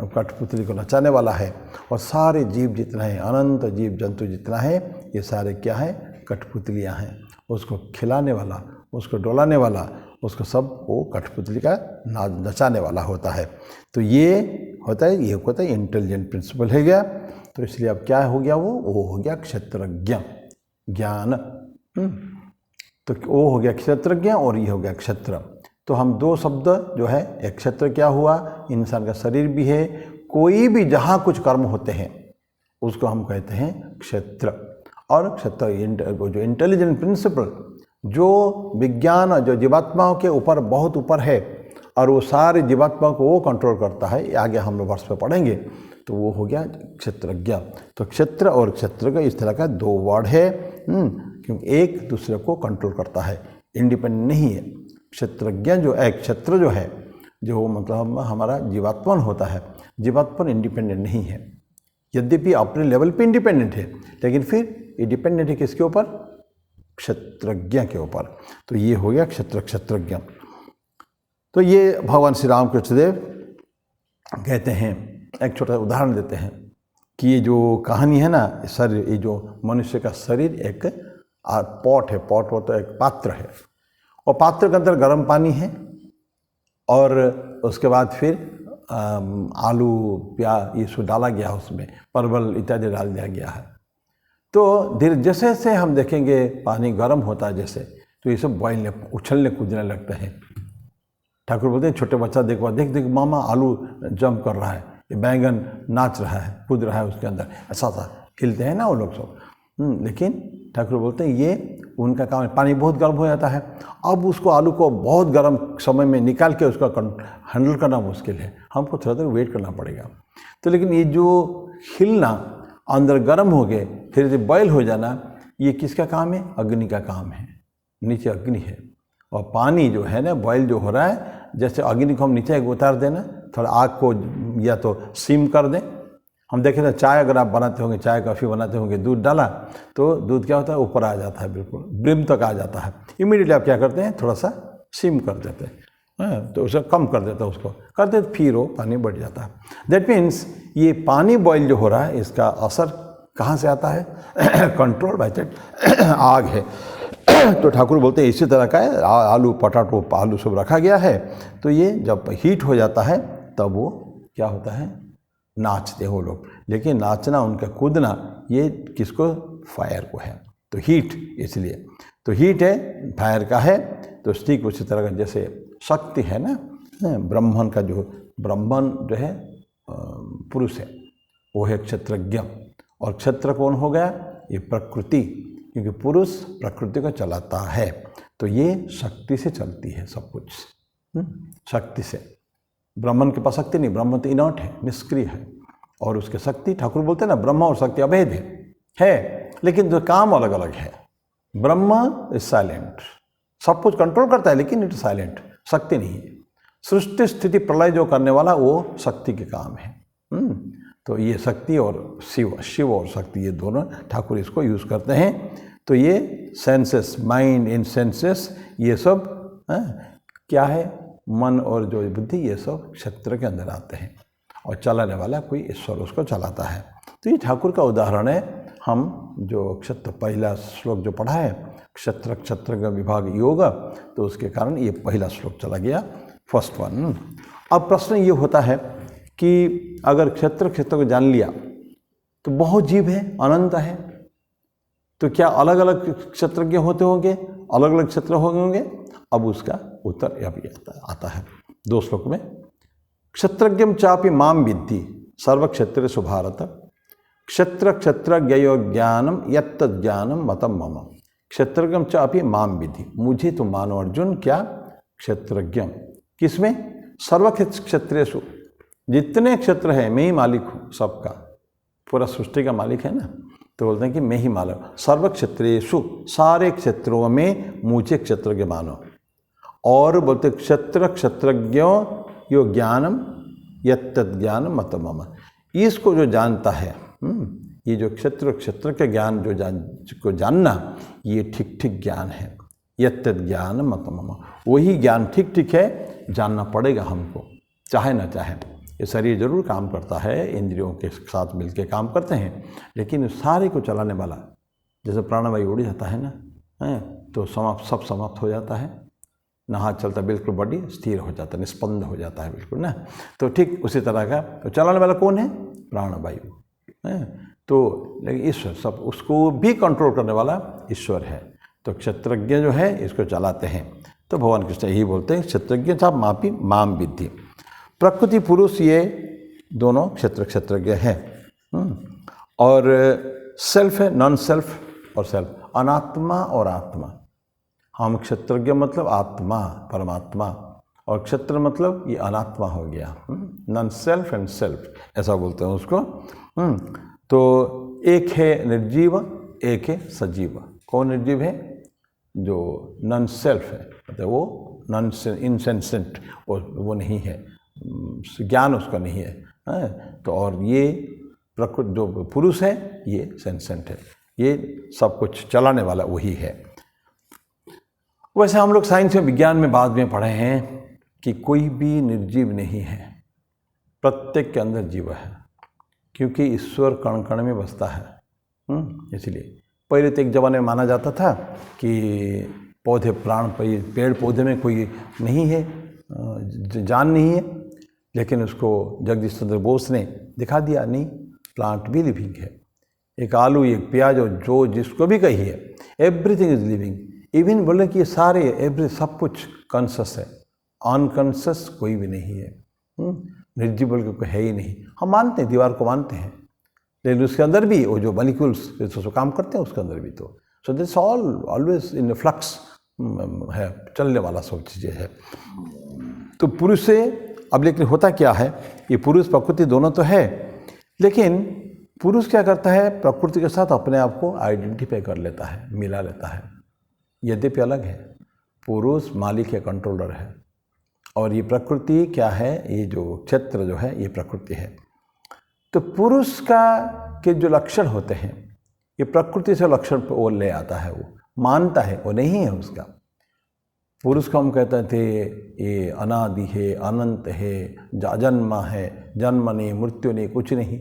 कठपुतली को नचाने वाला है, और सारे जीव जितना है, अनंत जीव जंतु जितना है, ये सारे क्या है? कठपुतलियाँ हैं। उसको खिलाने वाला, उसको डोलाने वाला, उसको सब वो कठपुतली का नचाने वाला होता है। तो ये होता है इंटेलिजेंट प्रिंसिपल है गया। तो इसलिए अब क्या हो गया, वो हो गया क्षेत्रज्ञ ज्ञान। तो वो हो गया क्षेत्रज्ञ और ये हो गया क्षेत्र। तो हम दो शब्द जो है, एक क्षेत्र क्या हुआ, इंसान का शरीर भी है, कोई भी जहाँ कुछ कर्म होते हैं उसको हम कहते हैं क्षेत्र। और क्षेत्र जो इंटेलिजेंट प्रिंसिपल, जो विज्ञान, जो जीवात्माओं के ऊपर बहुत ऊपर है, और वो सारे जीवात्माओं को वो कंट्रोल करता है, आगे हम लोग वर्ष में पढ़ेंगे। तो वो हो गया क्षेत्रज्ञ। तो क्षेत्र और क्षेत्रज्ञ इस तरह का दो वर्ड है, क्योंकि एक दूसरे को कंट्रोल करता है, इंडिपेंडेंट नहीं है। क्षेत्रज्ञ जो एक क्षेत्र जो है, जो मतलब हमारा जीवात्मन होता है, जीवात्मन इंडिपेंडेंट नहीं है, यद्यपि अपने लेवल पे इंडिपेंडेंट है, लेकिन फिर ये डिपेंडेंट है किसके ऊपर? क्षेत्रज्ञ के ऊपर। तो ये हो गया क्षेत्रज्ञ। तो ये भगवान श्री रामकृष्ण देव कहते हैं, एक छोटा उदाहरण देते हैं कि ये जो कहानी है ना, शरीर, ये जो मनुष्य का शरीर एक पॉट है, पॉट हो तो एक पात्र है, और पात्र के अंदर गर्म पानी है, और उसके बाद फिर आलू, प्याज, ये सब डाला गया, उसमें परवल इत्यादि डाल दिया गया है। तो धीरे जैसे जैसे हम देखेंगे पानी गर्म होता है जैसे, तो ये सब बॉइलने, उछलने कूदने लगते हैं। ठाकुर बोलते हैं छोटे बच्चा देखो, देख मामा आलू जंप कर रहा है, ये बैंगन नाच रहा है, कूद रहा है उसके अंदर, ऐसा सा हिलते हैं ना वो लोग सब। लेकिन ठाकुर बोलते हैं ये उनका काम है, पानी बहुत गर्म हो जाता है, अब उसको आलू को बहुत गर्म समय में निकाल के उसका हैंडल करना मुश्किल है, हमको थोड़ा देर वेट करना पड़ेगा। तो लेकिन ये जो हिलना, अंदर गर्म हो गए फिर से बॉयल हो जाना, ये किसका काम है? अग्नि का काम है। नीचे अग्नि है और पानी जो है ना बॉयल जो हो रहा है, जैसे अग्नि को हम नीचे उतार देना, थोड़ा आग को या तो सिम कर दें। हम देखें ना, चाय अगर आप बनाते होंगे, चाय कॉफ़ी बनाते होंगे, दूध डाला तो दूध क्या होता है? ऊपर आ जाता है, बिल्कुल ब्रिम तक आ जाता है। इमीडिएटली आप क्या करते हैं? थोड़ा सा सिम कर देते हैं, तो उसे कम कर देते हैं, उसको करते फिर वो पानी बढ़ जाता है। दैट मीन्स ये पानी बॉयल जो हो रहा है, इसका असर कहाँ से आता है? कंट्रोल बाय दैट आग है। तो ठाकुर बोलते हैं इसी तरह का है, आलू पटाटो आलू सब रखा गया है, तो ये जब हीट हो जाता है तब वो क्या होता है? नाचते हो लोग। लेकिन नाचना, उनका कूदना, ये किसको? फायर को है। तो हीट, इसलिए तो हीट है, फायर का है। तो ठीक उसी तरह का जैसे शक्ति है ना, ब्राह्मण का जो ब्राह्मण जो है पुरुष है, वो है क्षत्रज्ञ। और क्षत्र कौन हो गया? ये प्रकृति, क्योंकि पुरुष प्रकृति को चलाता है। तो ये शक्ति से चलती है सब कुछ, शक्ति से। ब्राह्मण के पास शक्ति नहीं, ब्राह्मण तो इनर्ट है, निष्क्रिय है, और उसके शक्ति, ठाकुर बोलते हैं ना, ब्रह्म और शक्ति अभेद है, लेकिन जो काम अलग अलग है। ब्रह्म इज साइलेंट, सब कुछ कंट्रोल करता है, लेकिन इट साइलेंट, शक्ति नहीं है। सृष्टि स्थिति प्रलय जो करने वाला, वो शक्ति के काम है। तो ये शक्ति और शिव और शक्ति, ये दोनों ठाकुर इसको यूज़ करते हैं। तो ये सेंसेस, माइंड इन सेंसेस, ये सब क्या है? मन और जो बुद्धि, ये सब क्षेत्र के अंदर आते हैं, और चलाने वाला कोई ईश्वर उसको चलाता है। तो ये ठाकुर का उदाहरण है। हम जो क्षत्र पहला श्लोक जो पढ़ा है, क्षत्र का विभाग योग, तो उसके कारण ये पहला श्लोक चला गया, फर्स्ट वन। अब प्रश्न ये होता है कि अगर क्षेत्र को जान लिया तो बहुत जीव है, अनंत है, तो क्या अलग अलग क्षेत्रज्ञ होते होंगे, अलग अलग क्षेत्र होंगे? अब उसका उत्तर अभी आता है 2 श्लोक में। क्षत्रज्ञम चापि माम विद्धि सर्वक्षेत्रेषु भारत, क्षत्रज्ञयो ज्ञानम यत्त ज्ञानम मतम मम। क्षत्रज्ञम चापि माम विद्धि, मुझे तो मानो अर्जुन क्या? क्षेत्रज्ञ किसमें? सर्वक्षेत्रेषु, जितने क्षेत्र है मैं ही मालिक हूँ सबका, पूरा सृष्टि का मालिक है ना, तो बोलते हैं कि मैं ही मालिक। सर्व क्षेत्रेषु, सारे क्षेत्रों में मुझे क्षेत्रज्ञ मानो। और बोलते क्षत्रज्ञों यो ज्ञानम यत्त ज्ञानम मत मम, इसको जो जानता है, ये जो क्षेत्र के ज्ञान को जानना, ये ठीक ठीक ज्ञान है। यत्त ज्ञानम मत मम, वही ज्ञान ठीक ठीक है, जानना पड़ेगा हमको, चाहे ना चाहे। ये शरीर जरूर काम करता है, इंद्रियों के साथ मिलके काम करते हैं, लेकिन सारे को चलाने वाला, जैसे प्राणवायु उड़ जाता है ना, तो सब समाप्त हो जाता है, ना हाथ चलता, बिल्कुल बॉडी स्थिर हो जाता है, निष्पन्द हो जाता है बिल्कुल ना। तो ठीक उसी तरह का तो चलाने वाला कौन है? प्राणवायु है। तो लेकिन ईश्वर, सब उसको भी कंट्रोल करने वाला ईश्वर है। तो क्षेत्रज्ञ जो है इसको चलाते हैं। तो भगवान कृष्ण यही बोलते हैं, क्षेत्रज्ञ था मापी माम विद्धि। प्रकृति पुरुष ये दोनों क्षेत्रज्ञ हैं। और सेल्फ है, नॉन सेल्फ और सेल्फ, अनात्मा और आत्मा। हम क्षेत्रज्ञ मतलब आत्मा, परमात्मा, और क्षेत्र मतलब ये अनात्मा हो गया, नॉन सेल्फ एंड सेल्फ, ऐसा बोलते हैं उसको। तो एक है निर्जीव, एक है सजीव। कौन निर्जीव है? जो नॉन सेल्फ है, मतलब वो नॉन इनसेंसेंट, वो नहीं है, ज्ञान उसका नहीं है। तो और ये प्रकृति जो पुरुष है, ये सेंसेंट है, ये सब कुछ चलाने वाला वही है। वैसे हम लोग साइंस में, विज्ञान में बाद में पढ़े हैं कि कोई भी निर्जीव नहीं है, प्रत्येक के अंदर जीव है, क्योंकि ईश्वर कण कण में बसता है। इसलिए पहले तो एक जमाने में माना जाता था कि पौधे प्राण, पेड़ पौधे में कोई नहीं है, जान नहीं है, लेकिन उसको जगदीश चंद्र बोस ने दिखा दिया, नहीं, प्लांट भी लिविंग है। एक आलू, एक प्याज, जो जिसको भी कहिए, एवरीथिंग इज लिविंग। इवन बोले कि ये सारे सब कुछ कॉन्शस है, अनकॉन्शस कोई भी नहीं है। निर्जीव बोल के कोई है ही नहीं। हम मानते हैं, दीवार को मानते हैं, लेकिन उसके अंदर भी वो जो मॉलिक्यूल्स जो काम करते हैं, उसके अंदर भी तो so this always in flux है, चलने वाला सब चीज़ें है। तो पुरुष से अब लेकिन होता क्या है, ये पुरुष प्रकृति दोनों तो है, लेकिन पुरुष क्या करता है, प्रकृति के साथ अपने आप को आइडेंटिफाई कर लेता है, मिला लेता है। यद्यपि अलग है, पुरुष मालिक है, कंट्रोलर है, और ये प्रकृति क्या है, ये जो क्षेत्र जो है ये प्रकृति है। तो पुरुष का के जो लक्षण होते हैं ये प्रकृति से लक्षण वो ले आता है, वो मानता है, वो नहीं है उसका। पुरुष को हम कहते थे ये अनादि है, अनंत है, अजन्मा है, जन्म नहीं, मृत्यु नहीं, कुछ नहीं।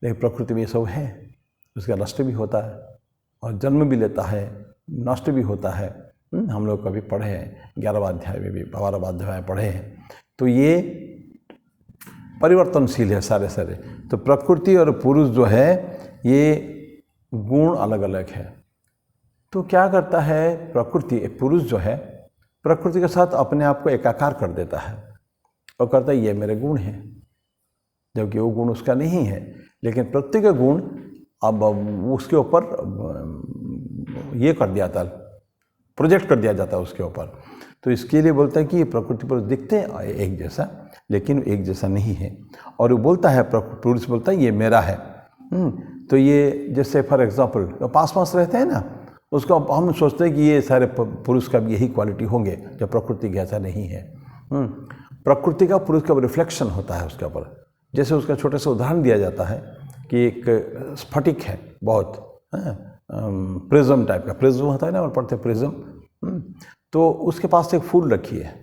लेकिन प्रकृति में ये सब है, उसका नष्ट भी होता है और जन्म भी लेता है, नष्ट भी होता है। हम लोग कभी पढ़े हैं 11वां अध्याय में भी, 12वां अध्याय पढ़े हैं। तो ये परिवर्तनशील है सारे। तो प्रकृति और पुरुष जो है ये गुण अलग अलग है। तो क्या करता है प्रकृति, पुरुष जो है प्रकृति के साथ अपने आप को एकाकार कर देता है और कहता है ये मेरे गुण हैं, जबकि वो गुण उसका नहीं है। लेकिन प्रत्येक गुण अब उसके ऊपर ये कर दिया था, प्रोजेक्ट कर दिया जाता है उसके ऊपर। तो इसके लिए बोलता है कि ये प्रकृति पुरुष दिखते हैं एक जैसा, लेकिन एक जैसा नहीं है। और वो बोलता है, पुरुष बोलता है ये मेरा है। तो ये जैसे फॉर एग्जाम्पल पास रहते हैं ना, उसको हम सोचते हैं कि ये सारे पुरुष का भी यही क्वालिटी होंगे, जो प्रकृति का ऐसा नहीं है। प्रकृति का पुरुष का रिफ्लेक्शन होता है उसके ऊपर। जैसे उसका छोटा सा उदाहरण दिया जाता है कि एक स्फटिक है, बहुत प्रिज्म टाइप का, प्रिज्म होता है ना, और पढ़ते प्रिज्म। तो उसके पास एक फूल रखी है,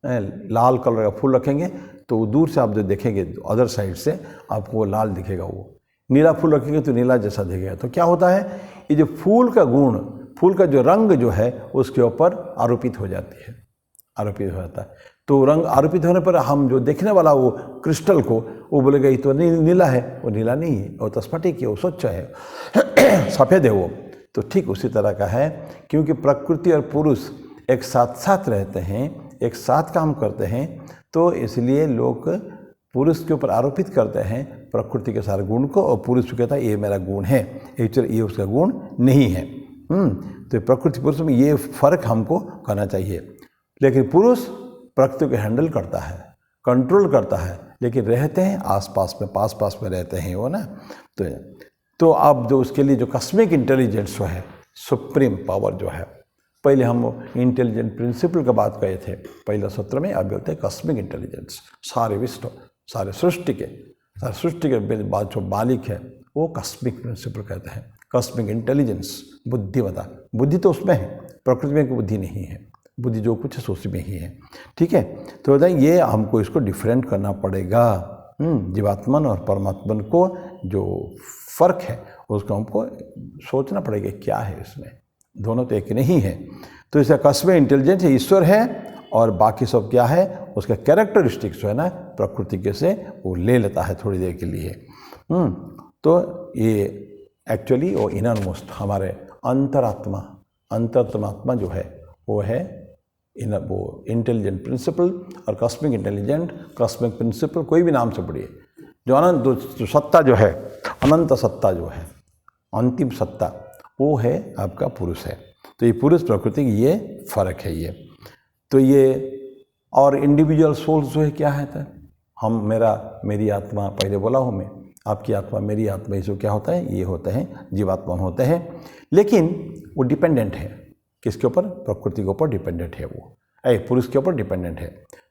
लाल कलर का फूल रखेंगे तो दूर से आप जो देखेंगे अदर साइड से आपको वो लाल दिखेगा। वो नीला फूल रखेंगे तो नीला जैसा दिखेगा। तो क्या होता है, ये जो फूल का गुण, फूल का जो रंग जो है उसके ऊपर आरोपित हो जाती है, आरोपित हो जाता है। तो रंग आरोपित होने पर हम जो देखने वाला वो क्रिस्टल को वो बोलेगा ये तो नीला है, वो नीला नहीं है, वो तो स्फटिक है, वो स्वच्छ है, सफ़ेद है वो। तो ठीक उसी तरह का है, क्योंकि प्रकृति और पुरुष एक साथ रहते हैं, एक साथ काम करते हैं, तो इसलिए लोग पुरुष के ऊपर आरोपित करते हैं प्रकृति के सारे गुण को, और पुरुष को कहता है ये मेरा गुण है, एक्चुअली ये उसका गुण नहीं है। तो प्रकृति पुरुष में ये फर्क हमको करना चाहिए। लेकिन पुरुष प्रकृति को हैंडल करता है, कंट्रोल करता है, लेकिन रहते हैं आसपास में, पास में रहते हैं वो ना। तो अब जो उसके लिए जो कॉस्मिक इंटेलिजेंस जो है, सुप्रीम पावर जो है, पहले हम इंटेलिजेंट प्रिंसिपल का बात कहे थे पहले सत्र में, अभी होते हैं कॉस्मिक इंटेलिजेंस। सारे विश्व, सारे सृष्टि के बाद जो मालिक है वो कॉस्मिक प्रिंसिपल कहते हैं, कॉस्मिक इंटेलिजेंस, बुद्धिमता। बुद्धि तो उसमें है, प्रकृति में कोई बुद्धि नहीं है, बुद्धि जो कुछ है उसी में ही है। ठीक है, तो बताएं ये हमको इसको डिफरेंट करना पड़ेगा। जीवात्मन और परमात्मन को जो फर्क है उसको हमको सोचना पड़ेगा क्या है इसमें, दोनों तो एक नहीं है। तो इसका कॉस्मिक इंटेलिजेंस ईश्वर है, और बाकी सब क्या है, उसका कैरेक्टरिस्टिक्स जो है ना प्रकृति के से वो ले लेता है थोड़ी देर के लिए। तो ये एक्चुअली वो इनर मोस्ट हमारे अंतरात्मा जो है वो है वो इंटेलिजेंट प्रिंसिपल और कॉस्मिक इंटेलिजेंट। कॉस्मिक प्रिंसिपल कोई भी नाम से पढ़िए, जो अनंत जो सत्ता जो है, अनंत सत्ता जो है, अंतिम सत्ता, वो है आपका पुरुष है। तो ये पुरुष प्रकृति की ये फर्क है ये। तो ये और इंडिविजुअल सोल्स जो है क्या है, हम मेरी आत्मा, पहले बोला हूँ मैं, आपकी आत्मा, मेरी आत्मा, इसको क्या होता है, ये होते हैं जीवात्मा होते हैं। लेकिन वो डिपेंडेंट है किसके ऊपर, प्रकृति के ऊपर डिपेंडेंट है, वो पुरुष के ऊपर डिपेंडेंट है।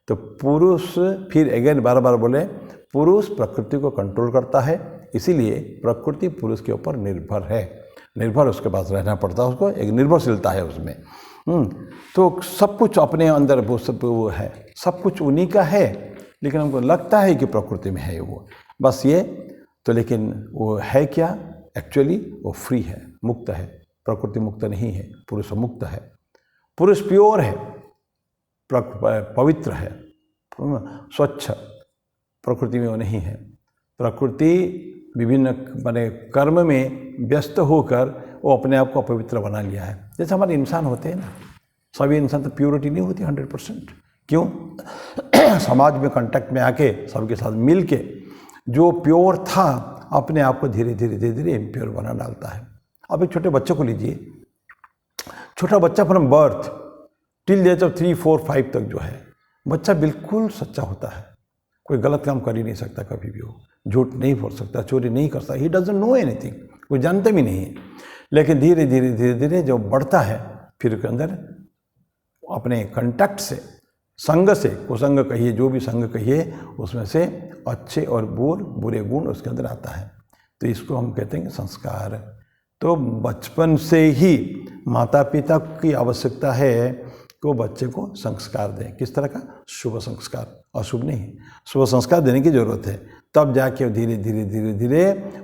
तो पुरुष, फिर अगेन बार बोले, पुरुष प्रकृति को कंट्रोल करता है, इसीलिए प्रकृति पुरुष के ऊपर निर्भर है, निर्भर उसके पास रहना पड़ता है, उसको एक निर्भरशीलता है उसमें। तो सब कुछ अपने अंदर वो है, सब कुछ उन्हीं का है, लेकिन हमको लगता है कि प्रकृति में है वो, बस ये। तो लेकिन वो है क्या, एक्चुअली वो फ्री है, मुक्त है। प्रकृति मुक्त नहीं है, पुरुष मुक्त है। पुरुष प्योर है, पवित्र है, स्वच्छ, प्रकृति में वो नहीं है। प्रकृति विभिन्न माने कर्म में व्यस्त होकर वो अपने आप को अपवित्र बना लिया है। जैसे हमारे इंसान होते हैं ना, सभी इंसान तो प्योरिटी नहीं होती 100%। क्यों? समाज में कांटेक्ट में आके सबके साथ मिल के जो प्योर था अपने आप को धीरे धीरे इम्प्योर बना डालता है। अब एक छोटे बच्चे को लीजिए, छोटा बच्चा from birth till the age of 3, 4, 5 तक जो है बच्चा बिल्कुल सच्चा होता है, कोई गलत काम कर ही नहीं सकता कभी भी, वो झूठ नहीं बोल सकता, चोरी नहीं कर सकता, ही डजंट नो एनीथिंग, कोई जानते भी नहीं है। लेकिन धीरे धीरे धीरे धीरे जब बढ़ता है फिर उसके अंदर अपने कंटैक्ट से, संग से, कुसंग कहिए, जो भी संग कहिए, उसमें से अच्छे और बुरे गुण उसके अंदर आता है। तो इसको हम कहते हैं संस्कार। तो बचपन से ही माता पिता की आवश्यकता है कि वो बच्चे को संस्कार दें। किस तरह का? शुभ संस्कार, अशुभ नहीं, शुभ संस्कार देने की ज़रूरत है। तब जाके धीरे धीरे धीरे धीरे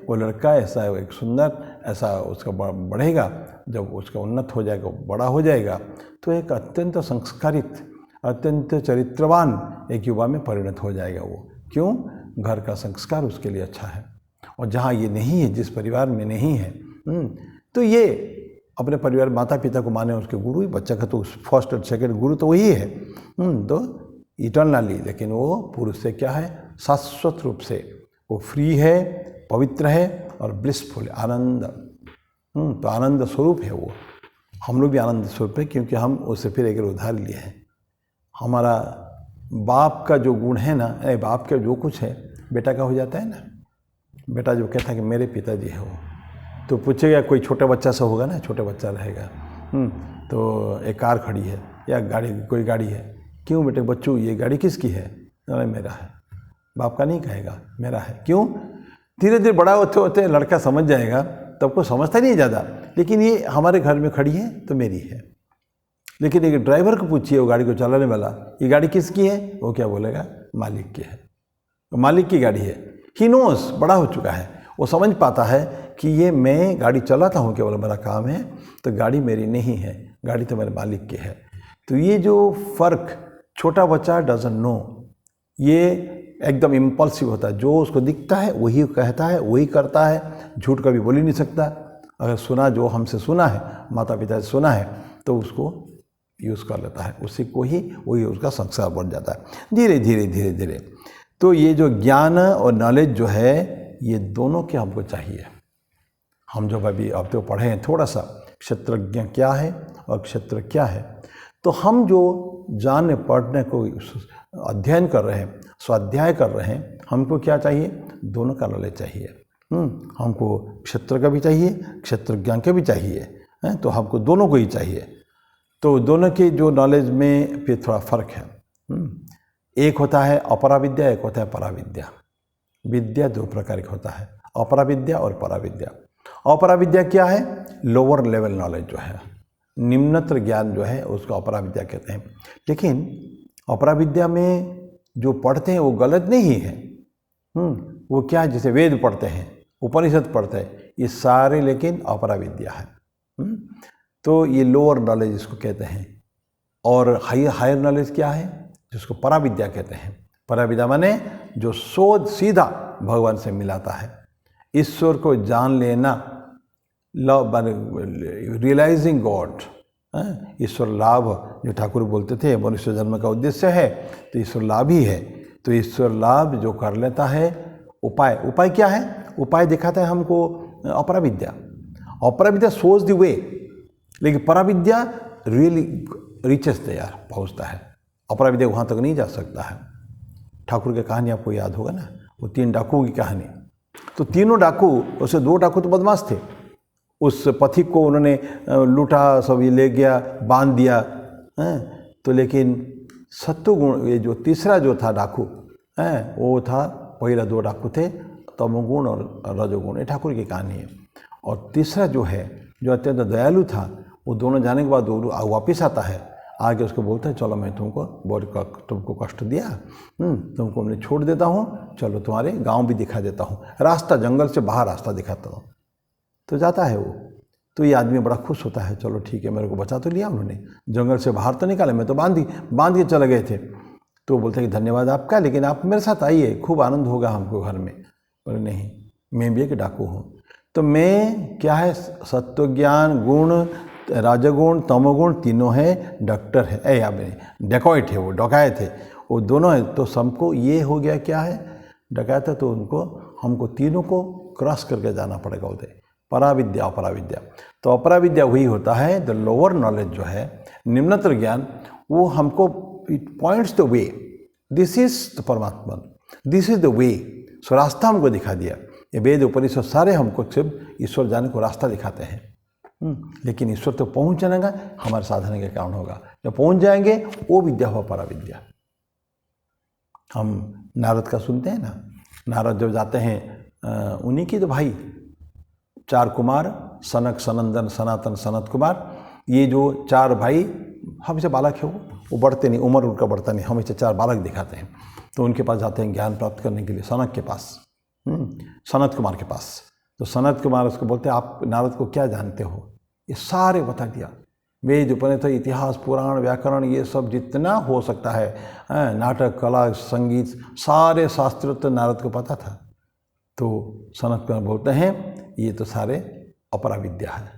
वो लड़का ऐसा एक सुंदर ऐसा उसका बढ़ेगा, जब उसका उन्नत हो जाएगा, बड़ा हो जाएगा, तो एक अत्यंत संस्कारित, अत्यंत चरित्रवान एक युवा में परिणत हो जाएगा वो। क्यों? घर का संस्कार उसके लिए अच्छा है। और जहाँ ये नहीं है, जिस परिवार में नहीं है, तो ये अपने परिवार माता पिता को माने उसके गुरु ही, बच्चा का तो फर्स्ट और सेकंड गुरु तो वही है। तो इटर्नली, लेकिन वो पुरुष से क्या है? शाश्वत रूप से वो फ्री है, पवित्र है और ब्लिसफुल, आनंद। तो आनंद स्वरूप है वो। हम लोग भी आनंद स्वरूप है, क्योंकि हम उससे फिर एक उधार लिए हैं। हमारा बाप का जो गुण है ना, बाप का जो कुछ है बेटा का हो जाता है ना। बेटा जो कहता है कि मेरे पिताजी है, वो तो पूछेगा, कोई छोटा बच्चा सा होगा ना, छोटा बच्चा रहेगा, तो एक कार खड़ी है या गाड़ी, कोई गाड़ी है, क्यों बेटे बच्चों ये गाड़ी किसकी है? अरे मेरा है। बाप का नहीं कहेगा, मेरा है। क्यों? धीरे धीरे बड़ा होते होते लड़का समझ जाएगा, तब को समझता नहीं ज़्यादा, लेकिन ये हमारे घर में खड़ी है तो मेरी है। लेकिन एक ड्राइवर को पूछिए, वो गाड़ी को चलाने वाला, ये गाड़ी किसकी है? वो क्या बोलेगा? मालिक की है, तो मालिक की गाड़ी है। ही नोस, बड़ा हो चुका है, वो समझ पाता है कि ये मैं गाड़ी चलाता हूँ, केवल मेरा काम है, तो गाड़ी मेरी नहीं है, गाड़ी तो मेरे मालिक की है। तो ये जो फ़र्क छोटा बच्चा डजंट नो, ये एकदम इम्पल्सिव होता है, जो उसको दिखता है वही कहता है, वही करता है, झूठ कभी बोल ही नहीं सकता। अगर सुना, जो हमसे सुना है, माता पिता से सुना है, तो उसको यूज़ कर लेता है, उसी को ही, वही उसका संस्कार बन जाता है धीरे धीरे धीरे धीरे। तो ये जो ज्ञान और नॉलेज जो है, ये दोनों के हमको चाहिए। हम जो अभी अब तो पढ़े हैं थोड़ा सा, क्षेत्रज्ञ क्या है और क्षेत्र क्या है, तो हम जो जानने पढ़ने को अध्ययन कर रहे हैं, स्वाध्याय कर रहे हैं, हमको क्या चाहिए? दोनों का नॉलेज चाहिए। हमको क्षेत्र का भी चाहिए, क्षेत्र ज्ञान का भी चाहिए, तो हमको दोनों को ही चाहिए। तो दोनों के जो नॉलेज में फिर थोड़ा फर्क है। एक होता है अपरा विद्या, एक होता है परा विद्या। विद्या दो प्रकार का होता है, अपरा विद्या और परा विद्या। अपरा विद्या क्या है? लोअर लेवल नॉलेज जो है, निम्नतर ज्ञान जो है, उसको अपरा विद्या कहते हैं। लेकिन अपरा विद्या में जो पढ़ते हैं वो गलत नहीं है। वो क्या है? जैसे वेद पढ़ते हैं, उपनिषद पढ़ते हैं, ये सारे लेकिन अपरा विद्या है। तो ये लोअर नॉलेज इसको कहते हैं। और हायर नॉलेज क्या है? जिसको परा विद्या कहते हैं। परा विद्या माने जो शोध सीधा भगवान से मिलाता है, ईश्वर को जान लेना, लव रियलाइजिंग गॉड, ईश्वर लाभ जो ठाकुर बोलते थे मनुष्य जन्म का उद्देश्य है, तो ईश्वर लाभ ही है। तो ईश्वर लाभ जो कर लेता है, उपाय क्या है? उपाय दिखाता है हमको अपरा विद्या। अपरा विद्या शोज द वे, लेकिन परा विद्या रियली रीचेस देयर, पहुँचता है। अपरा विद्या वहाँ तक नहीं जा सकता है। ठाकुर की कहानी आपको याद होगा ना, वो 3 डाकुओं की कहानी। तो तीनों डाकू, उससे 2 डाकू तो बदमाश थे, उस पथिक को उन्होंने लूटा, सब ये ले गया, बांध दिया। तो लेकिन सत्वगुण, ये जो तीसरा जो था डाकू, वो था, पहला 2 डाकू थे, तमोगुण और रजोगुण, ये ठाकुर की कहानी है। और तीसरा जो है, जो अत्यंत दयालु था, वो दोनों जाने के बाद वापिस आता है, आगे उसको बोलता है, चलो मैं तुमको कष्ट दिया, तुमको मैं छोड़ देता हूँ, चलो तुम्हारे गांव भी दिखा देता हूँ, रास्ता जंगल से बाहर रास्ता दिखाता हूँ। तो जाता है वो। तो ये आदमी बड़ा खुश होता है, चलो ठीक है, मेरे को बचा तो लिया उन्होंने, जंगल से बाहर तो निकाले, मैं तो बांध के चले गए थे। तो बोलते हैं कि धन्यवाद आपका, लेकिन आप मेरे साथ आइए, खूब आनंद होगा हमको घर में। बोले नहीं, मैं भी एक डाकू हूँ। तो मैं क्या है? सत्व ज्ञान गुण, राजगुण, तमोगुण तीनों है, डॉक्टर है, या डकैत है, वो डकैत है, वो दोनों है। तो सबको ये हो गया क्या है? डकैत है, तो हमको तीनों को क्रॉस करके जाना पड़ेगा उधर। पराविद्या अपराविद्या। तो अपराविद्या वही होता है, द लोअर नॉलेज जो है, निम्नतर ज्ञान, वो हमको it points the way, this is the परमात्मा, दिस इज द वे। सो रास्ता हमको दिखा दिया। ये वेद उपनिषद सारे हमको सिर्फ ईश्वर जाने को रास्ता दिखाते हैं। लेकिन ईश्वर तो पहुँच जाएगा हमारे साधन के कारण होगा। जब पहुँच जाएंगे वो विद्या हुआ पराविद्या। हम नारद का सुनते हैं ना, नारद जब जाते हैं, उन्हीं की तो भाई 4 कुमार, सनक, सनंदन, सनातन, सनत कुमार, ये जो 4 भाई हमेशा बालक है, वो बढ़ते नहीं, उम्र उनका बढ़ता नहीं, हमेशा 4 बालक दिखाते हैं। तो उनके पास जाते हैं ज्ञान प्राप्त करने के लिए, सनक के पास, सनत कुमार के पास। तो सनत कुमार उसको बोलते हैं, आप नारद को क्या जानते हो? ये सारे बता दिया, वेद उपनिषद, इतिहास, पुराण, व्याकरण, ये सब जितना हो सकता है, नाटक, कला, संगीत, सारे शास्त्र तो नारद को पता था। तो सनत कुमार बोलते हैं ये तो सारे अपराविद्या है।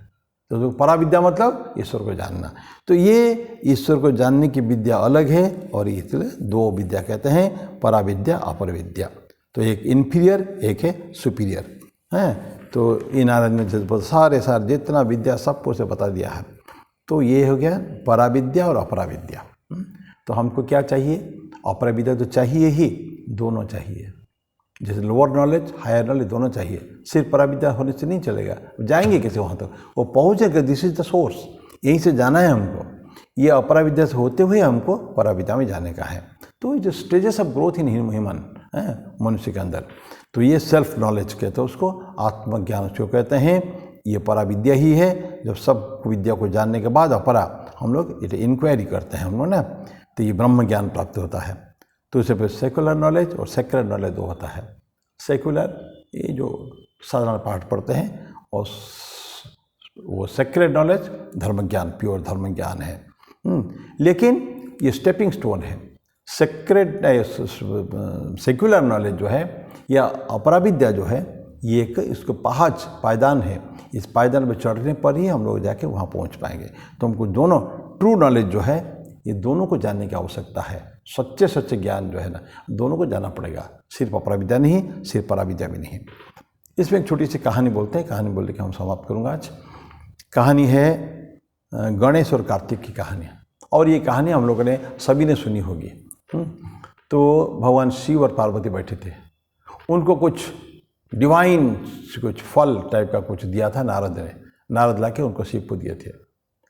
तो पराविद्या मतलब ईश्वर को जानना। तो ये ईश्वर को जानने की विद्या अलग है, और इसलिए 2 विद्या कहते हैं, पराविद्या अपरविद्या। तो एक इन्फीरियर, एक है सुपीरियर है। तो इन नारद ने सारे जितना विद्या सबको से बता दिया है। तो ये हो गया पराविद्या और अपराविद्या। तो हमको क्या चाहिए? अपराविद्या तो चाहिए ही, दोनों चाहिए। जैसे लोअर नॉलेज, हायर नॉलेज, दोनों चाहिए। सिर्फ पराविद्या होने से नहीं चलेगा, जाएंगे कैसे वहाँ तक? वो पहुँचेगा, दिस इज द सोर्स, यहीं से जाना है हमको। ये अपराविद्या से होते हुए हमको पराविद्या में जाने का है। तो ये जो stages of growth in human है मनुष्य के अंदर, तो ये सेल्फ नॉलेज कहते हैं उसको, आत्मज्ञान उसको कहते हैं। ये पराविद्या ही है। जब सब विद्या को जानने के बाद अपरा हम लोग इंक्वायरी करते हैं हम लोग ना, तो ये ब्रह्म ज्ञान प्राप्त होता है। तो उसे फिर सेकुलर नॉलेज और सेक्युलर नॉलेज 2 होता है। सेकुलर ये जो साधारण पाठ पढ़ते हैं, और वो सेक्युलर नॉलेज धर्म ज्ञान, प्योर धर्म ज्ञान है। लेकिन ये स्टेपिंग स्टोन है। सेक्युलर नॉलेज जो है या अपराविद्या जो है, ये एक इसको पायदान है। इस पायदान पर चढ़ने पर ही हम लोग जाके वहाँ पहुँच पाएंगे। तो हमको दोनों ट्रू नॉलेज जो है, ये दोनों को जानने की आवश्यकता है। सच्चे ज्ञान जो है ना, दोनों को जानना पड़ेगा, सिर्फ अपराविद्या नहीं, सिर्फ पराविद्या भी नहीं। इसमें एक छोटी सी कहानी बोलते हैं, कहानी बोलने के हम समाप्त करूँगा आज। कहानी है गणेश और कार्तिक की कहानी, और ये कहानी हम लोगों ने सभी ने सुनी होगी। तो भगवान शिव और पार्वती बैठे थे, उनको कुछ डिवाइन कुछ फल टाइप का कुछ दिया था नारद ने। नारद लाके उनको शिव को दिए थे।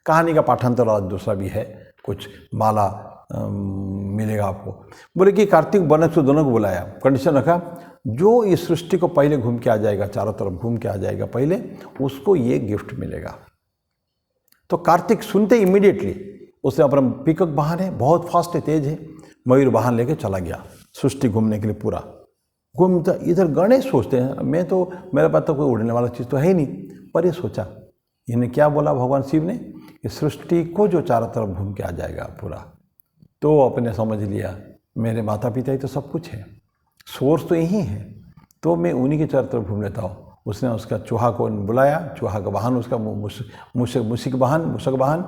कहानी का पाठांतर और दूसरा भी है, कुछ माला मिलेगा आपको। बोले कि कार्तिक गणेश को दोनों को बुलाया, कंडीशन रखा, जो इस सृष्टि को पहले घूम के आ जाएगा, चारों तरफ घूम के आ जाएगा पहले, उसको ये गिफ्ट मिलेगा। तो कार्तिक सुनते इमीडिएटली उसने अपना पिकअप वाहन है, बहुत फास्ट है, तेज है, मयूर वाहन लेके चला गया सृष्टि घूमने के लिए। पूरा घूमता इधर गणेश सोचते हैं, मैं तो, मेरे पास तो कोई उड़ने वाला चीज़ तो है ही नहीं। पर ये सोचा, इन्हें क्या बोला भगवान शिव ने कि सृष्टि को जो चारों तरफ घूम के आ जाएगा पूरा, तो अपने समझ लिया मेरे माता पिता ही तो सब कुछ है, सोर्स तो यही है, तो मैं उन्हीं के चारों तरफ घूम लेता हूँ। उसने उसका चूहा को बुलाया, चूहा का वाहन उसका मूषक वाहन,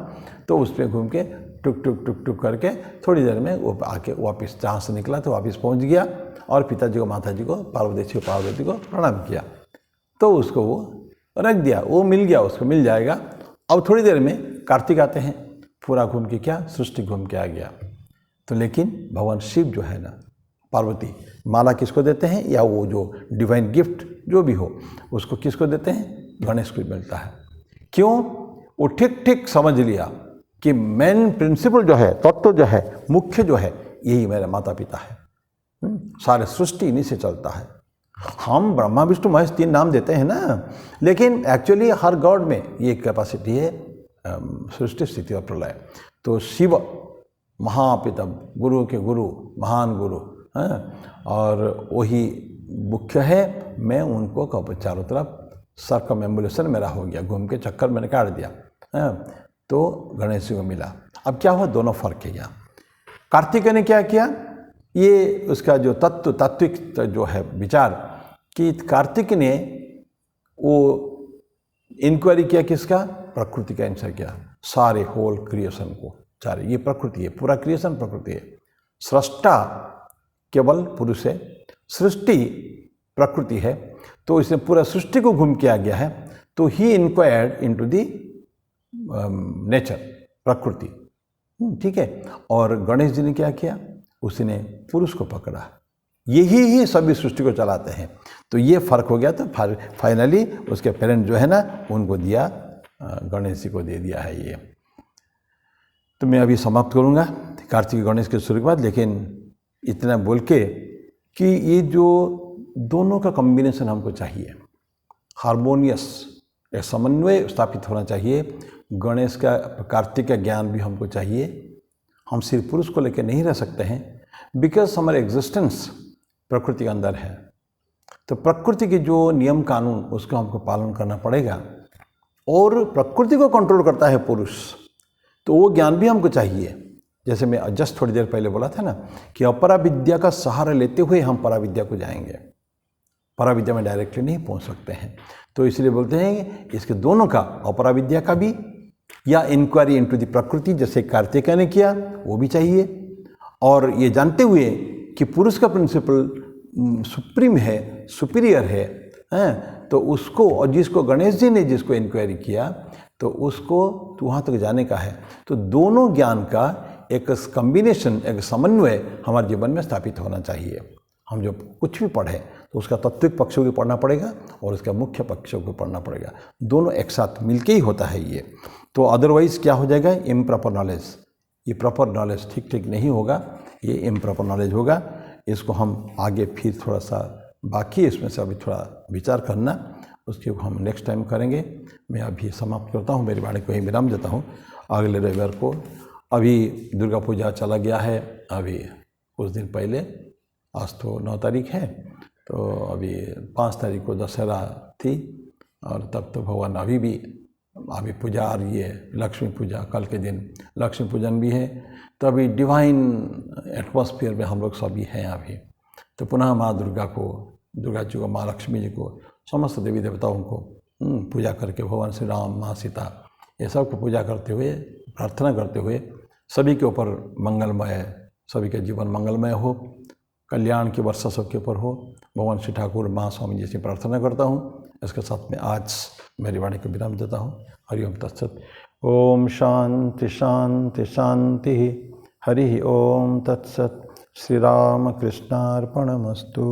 तो उस पर घूम के टुक टुक टुक टुक करके थोड़ी देर में वो आके वापस जहाँ से निकला तो वापस पहुँच गया, और पिताजी को, माताजी को, पार्वती को प्रणाम किया। तो उसको वो रख दिया, वो मिल गया, उसको मिल जाएगा। अब थोड़ी देर में कार्तिक आते हैं, पूरा घूम के क्या सृष्टि घूम के आ गया। तो लेकिन भगवान शिव जो है ना, पार्वती माला किसको देते हैं, या वो जो डिवाइन गिफ्ट जो भी हो उसको किसको देते हैं? गणेश को मिलता है। क्यों? वो ठीक समझ लिया कि मेन प्रिंसिपल जो है, तत्व जो है, मुख्य जो है, यही मेरे माता पिता है। सारे सृष्टि इन्हीं से चलता है। हम ब्रह्मा विष्णु महेश 3 नाम देते हैं ना, लेकिन एक्चुअली हर गॉड में ये कैपेसिटी है, सृष्टि स्थिति और प्रलय। तो शिव महापिता, गुरु के गुरु, महान गुरु हैं, और वही मुख्य है। मैं उनको कब चारों तरफ सर्कमएम्बुलेशन मेरा हो गया, घूम के चक्कर मैंने काट दिया है। तो गणेश जी को मिला। अब क्या हुआ, दोनों फर्क है यहाँ। कार्तिक ने क्या किया, ये उसका जो तात्विक जो है विचार, कि कार्तिक ने वो इंक्वायरी किया किसका? प्रकृति का आंसर किया, सारे होल क्रिएशन को, सारे ये प्रकृति है, पूरा क्रिएशन प्रकृति है। सृष्टा केवल पुरुष है, सृष्टि प्रकृति है। तो इसने पूरा सृष्टि को घूम के आ गया है। तो ही इंक्वायर्ड इनटू द नेचर, प्रकृति। ठीक है। और गणेश जी ने क्या किया, उसने पुरुष को पकड़ा। यही ही सभी सृष्टि को चलाते हैं। तो ये फर्क हो गया। तो फाइनली उसके पेरेंट जो है ना, उनको दिया, गणेश जी को दे दिया है ये। तो मैं अभी समाप्त करूँगा कार्तिक गणेश के शुरू के बाद, लेकिन इतना बोल के कि ये जो दोनों का कॉम्बिनेशन हमको चाहिए, हार्मोनियस, एक समन्वय स्थापित होना चाहिए। गणेश का, कार्तिक का ज्ञान भी हमको चाहिए। हम सिर्फ पुरुष को लेकर नहीं रह सकते हैं, बिकॉज हमारे एग्जिस्टेंस प्रकृति के अंदर है। तो प्रकृति के जो नियम कानून, उसका हमको पालन करना पड़ेगा। और प्रकृति को कंट्रोल करता है पुरुष, तो वो ज्ञान भी हमको चाहिए। जैसे मैं जस्ट थोड़ी देर पहले बोला था ना कि अपरा विद्या का सहारा लेते हुए हम पराविद्या को जाएंगे, पराविद्या में डायरेक्टली नहीं पहुंच सकते हैं। तो इसलिए बोलते हैं इसके दोनों का, अपरा विद्या का भी या इंक्वायरी इनटू द प्रकृति जैसे कार्तिकेय ने किया, वो भी चाहिए। और ये जानते हुए कि पुरुष का प्रिंसिपल सुप्रीम है, सुपीरियर है, तो उसको, और जिसको गणेश जी ने जिसको इंक्वायरी किया, तो उसको तो वहाँ तक जाने का है। तो दोनों ज्ञान का एक कॉम्बिनेशन, एक समन्वय हमारे जीवन में स्थापित होना चाहिए। हम जो कुछ भी पढ़ें तो उसका तात्विक पक्षों को पढ़ना पड़ेगा और उसका मुख्य पक्षों को पढ़ना पड़ेगा। दोनों एक साथ मिलके ही होता है ये। तो अदरवाइज़ क्या हो जाएगा, इम्प्रॉपर नॉलेज। ये प्रॉपर नॉलेज ठीक नहीं होगा, ये इम्प्रॉपर नॉलेज होगा। इसको हम आगे फिर थोड़ा सा बाकी इसमें से अभी थोड़ा विचार करना, उसके हम नेक्स्ट टाइम करेंगे। मैं अभी समाप्त करता हूँ, मेरी वाणी को ही विराम देता हूँ। अगले रविवार को, अभी दुर्गा पूजा चला गया है, अभी कुछ दिन पहले, आज तो 9 तारीख है, तो अभी 5 तारीख को दशहरा थी। और तब तो भगवान अभी पूजा आ रही है, लक्ष्मी पूजा, कल के दिन लक्ष्मी पूजन भी है। तो अभी डिवाइन एटमॉस्फेयर में हम लोग सभी हैं अभी। तो पुनः माँ दुर्गा जी को, माँ लक्ष्मी जी को, समस्त देवी देवताओं को पूजा करके, भगवान श्री राम, माँ सीता, ये सब को पूजा करते हुए, प्रार्थना करते हुए, सभी के ऊपर मंगलमय, सभी के जीवन मंगलमय हो, कल्याण की वर्षा सबके ऊपर हो, भगवान श्री ठाकुर, माँ, स्वामी जी से प्रार्थना करता हूँ। इसके साथ में आज मेरी वाणी को विराम देता हूँ। हरिओम तत्सत। ओम शांति शांति शांति। हरि ओम तत्सत। श्री राम कृष्णार्पणमस्तु।